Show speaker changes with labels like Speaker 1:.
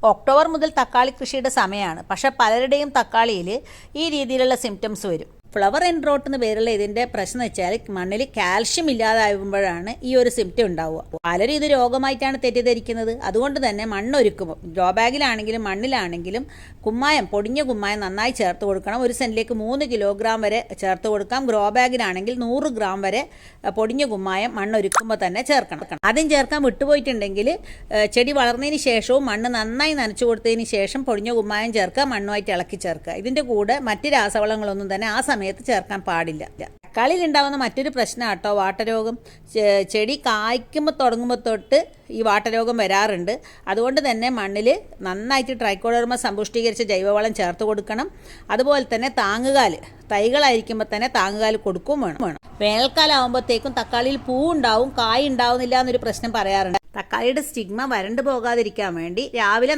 Speaker 1: October മുതൽ തക്കാളി കൃഷിയുടെ സമയമാണ്. പക്ഷേ പലരുടെയും തക്കാളിയിൽ ഈ രീതിയിലുള്ള സിംറ്റംസ് വരും. ഫ്ലവർ എൻഡ് റോട്ട് എന്ന് പേരുള്ള ഇതിൻ്റെ പ്രശ്നം വെച്ചാൽ മണ്ണിൽ കാൽഷ്യം ഇല്ലാതാകുമ്പോഴാണ് ഈ ഒരു സിംറ്റം ഉണ്ടാവുക. പലരും ഇത് രോഗമായിട്ടാണ് തെറ്റിദ്ധരിക്കുന്നത്. അതുകൊണ്ട് തന്നെ മണ്ണൊരുക്കുമ്പോൾ ഗ്രോ ബാഗിലാണെങ്കിലും മണ്ണിലാണെങ്കിലും പൊടിഞ്ഞ കുമ്മായം നന്നായി ചേർത്ത് കൊടുക്കണം. ഒരു സെൻറ്റിലേക്ക് 3 കിലോഗ്രാം വരെ ചേർത്ത് കൊടുക്കാം. ഗ്രോ ബാഗിലാണെങ്കിൽ 100 ഗ്രാം വരെ പൊടിഞ്ഞ കുമ്മായം മണ്ണൊരുക്കുമ്പോൾ തന്നെ ചേർക്കണം. ആദ്യം ചേർക്കാൻ വിട്ടുപോയിട്ടുണ്ടെങ്കിൽ ചെടി വളർന്നതിന് ശേഷവും മണ്ണ് നന്നായി നനച്ചു കൊടുത്തതിന് ശേഷം പൊടിഞ്ഞ കുമ്മായം ചേർക്കുക, മണ്ണുമായിട്ട് ഇളക്കി ചേർക്കുക. ഇതിൻ്റെ കൂടെ മറ്റ് രാസവളങ്ങളൊന്നും തന്നെ ആ സമയത്ത് ചേർക്കാൻ പാടില്ല. തക്കാളിയിൽ ഉണ്ടാകുന്ന മറ്റൊരു പ്രശ്നം കേട്ടോ വാട്ടരോഗം. ചെടി കായ്ക്കുമ്പോൾ തുടങ്ങുമ്പോൾ തൊട്ട് ഈ വാട്ടരോഗം വരാറുണ്ട്. അതുകൊണ്ട് തന്നെ മണ്ണിൽ നന്നായിട്ട് ട്രൈക്കോഡെർമ സമ്പുഷ്ടീകരിച്ച ജൈവവളം ചേർത്ത് കൊടുക്കണം. അതുപോലെ തന്നെ തൈകളായിരിക്കുമ്പോൾ തന്നെ താങ്ങുകാൽ കൊടുക്കുകയും വേണം. വേനൽക്കാലം ആകുമ്പോഴത്തേക്കും തക്കാളിയിൽ പൂവുണ്ടാവും, കായ് ഉണ്ടാവുന്നില്ല എന്നൊരു പ്രശ്നം പറയാറുണ്ട്. തക്കാളിയുടെ സ്റ്റിഗ്മ വരണ്ടു പോകാതിരിക്കാൻ വേണ്ടി രാവിലെ